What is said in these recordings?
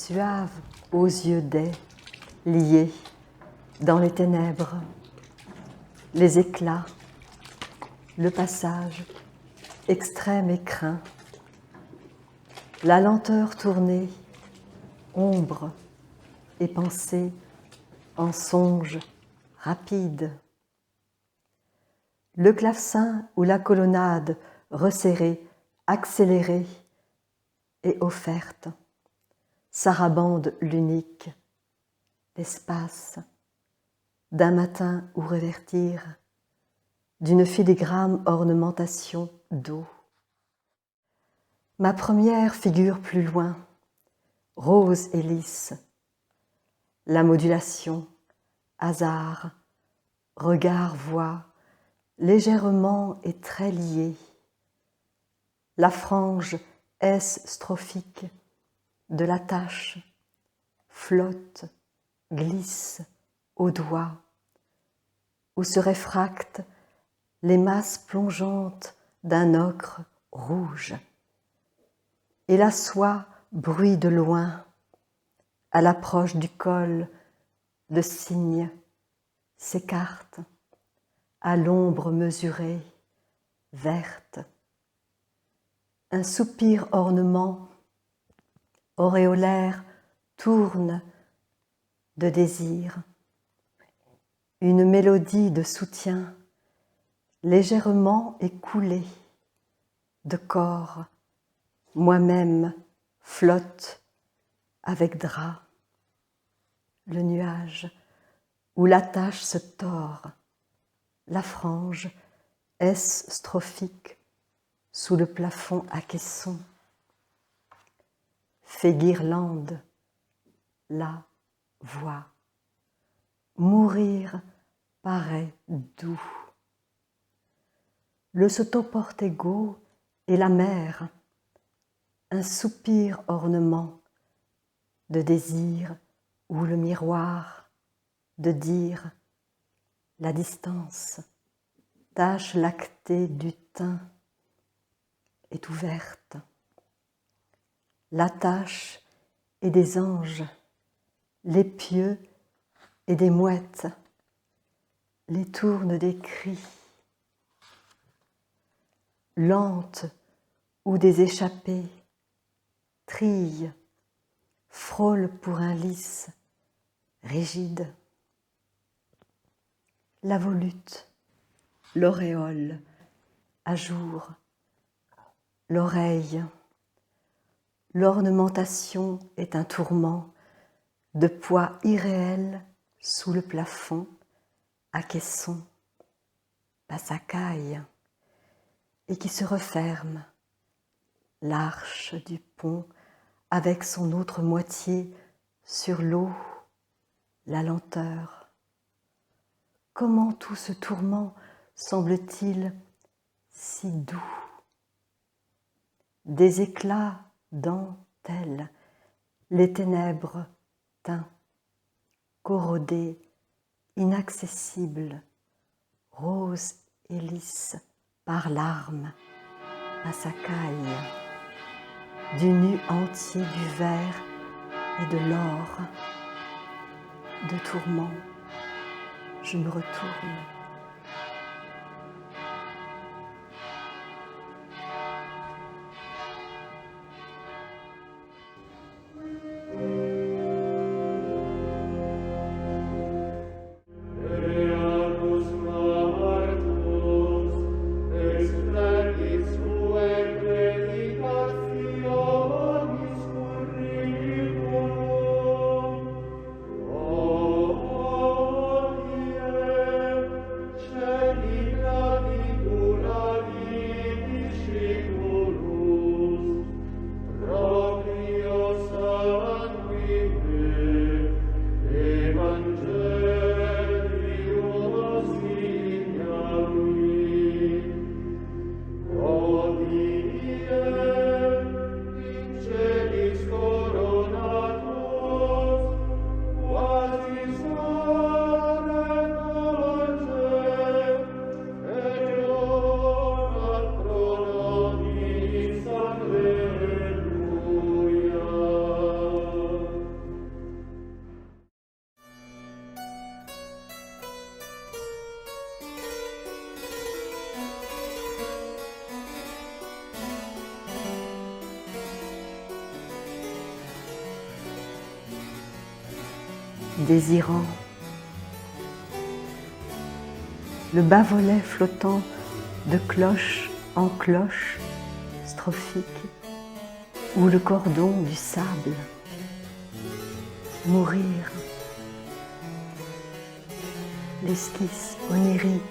suave aux yeux dais, liés dans les ténèbres, les éclats, le passage, extrême et craint, la lenteur tournée, ombre et pensée en songe rapide. Le clavecin ou la colonnade resserrée, accélérée et offerte, sarabande l'unique, l'espace d'un matin où revertir, d'une filigrane ornementation d'eau. Ma première figure plus loin, rose et lisse, la modulation, hasard, regard, voix, légèrement et très liée, la frange S strophique de la tâche, flotte, glisse au doigt, où se réfractent les masses plongeantes d'un ocre rouge. Et la soie bruit de loin, à l'approche du col, de cygne, s'écarte, à l'ombre mesurée, verte. Un soupir ornement auréolaire tourne de désir. Une mélodie de soutien légèrement écoulée de corps, moi-même flotte avec drap. Le nuage où la tache se tord, la frange S strophique sous le plafond à caisson, fait guirlande, la voix. Mourir paraît doux. Le sottoportego et la mer, un soupir ornement de désir ou le miroir de dire la distance, tache lactée du teint est ouverte. La tache et des anges, les pieux et des mouettes, les tournes des cris, lentes ou des échappées, trillent, frôlent pour un lys, rigide. La volute, l'auréole, à jour, l'oreille. L'ornementation est un tourment de poids irréel sous le plafond, à caisson, passacaille, et qui se referme, l'arche du pont avec son autre moitié sur l'eau, la lenteur. Comment tout ce tourment semble-t-il si doux? Des éclats dentelles, les ténèbres teints, corrodés, inaccessibles, roses et lisses par larmes, à sa caille, du nu entier du verre et de l'or, de tourments, je me retourne. désirant. Le bas-volet flottant de cloche en cloche strophique, ou le cordon du sable. Mourir. L'esquisse onirique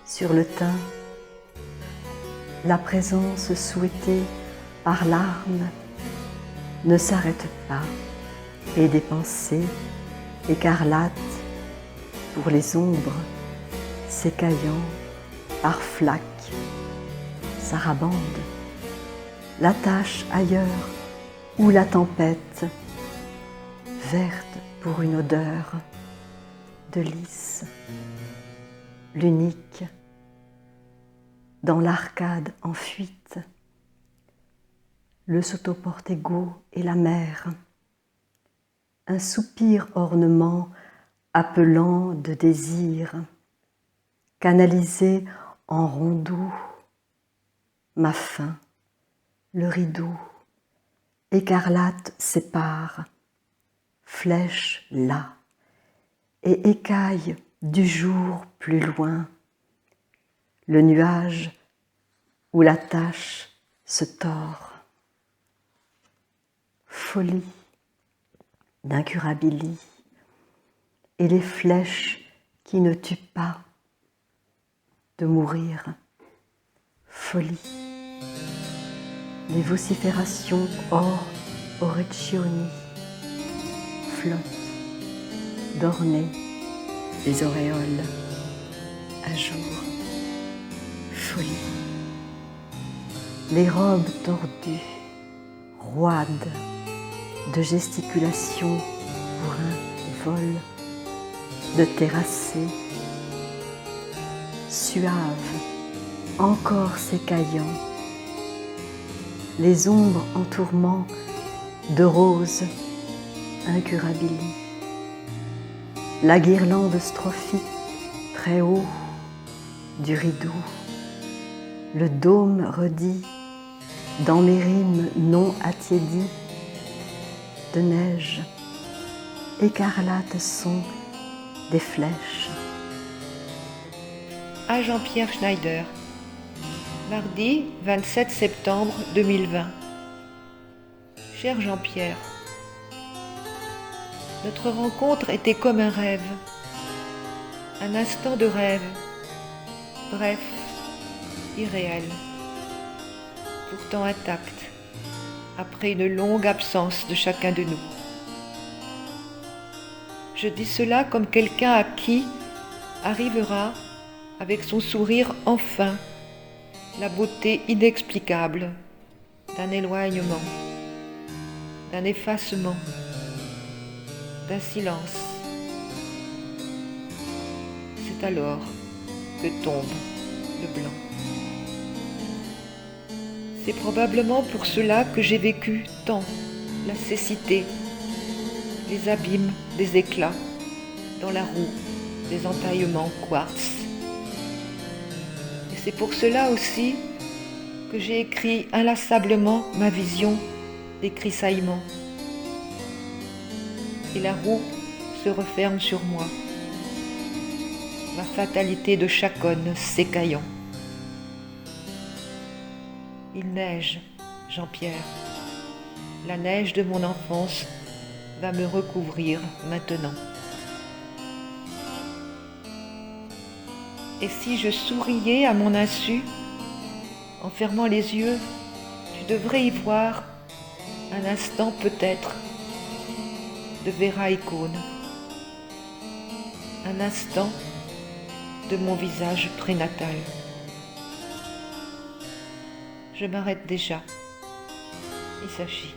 sur le teint, la présence souhaitée par l'arme ne s'arrête pas, et des pensées écarlates pour les ombres s'écaillant par flaques sarabande, l'attache ailleurs où la tempête, verte pour une odeur de lys, l'unique dans l'arcade en fuite, le sottoportego et la mer, un soupir ornement appelant de désir, canalisé en rondeau, ma faim, le rideau, écarlate sépare, flèche là, et écaille du jour plus loin, le nuage où la tache se tord. Folie d'incurabilis et les flèches qui ne tuent pas, de mourir. Folie. Les vociférations hors orecchioni flottent, d'orner les auréoles à jour. Folie. Les robes tordues, roides, de gesticulation pour un vol, de terrassés, suaves, encore s'écaillant, les ombres en tourment de roses incurabilis, la guirlande strophique très haut du rideau, le dôme redit dans mes rimes non attiédies de neige, écarlates sont des flèches. À Jean-Pierre Schneider, mardi 27 septembre 2020. Cher Jean-Pierre, notre rencontre était comme un rêve, un instant de rêve, bref, irréel, pourtant intact, après une longue absence de chacun de nous. Je dis cela comme quelqu'un à qui arrivera, avec son sourire enfin, la beauté inexplicable d'un éloignement, d'un effacement, d'un silence. C'est alors que tombe le blanc. C'est probablement pour cela que j'ai vécu tant la cécité, les abîmes des éclats, dans la roue des entaillements quartz. Et c'est pour cela aussi que j'ai écrit inlassablement ma vision des crissaillements. Et la roue se referme sur moi, ma fatalité de chaconne s'écaillant. Il neige, Jean-Pierre. La neige de mon enfance va me recouvrir maintenant. Et si je souriais à mon insu, en fermant les yeux, tu devrais y voir un instant peut-être de Vera icône, un instant de mon visage prénatal. Je m'arrête déjà. Il s'agit.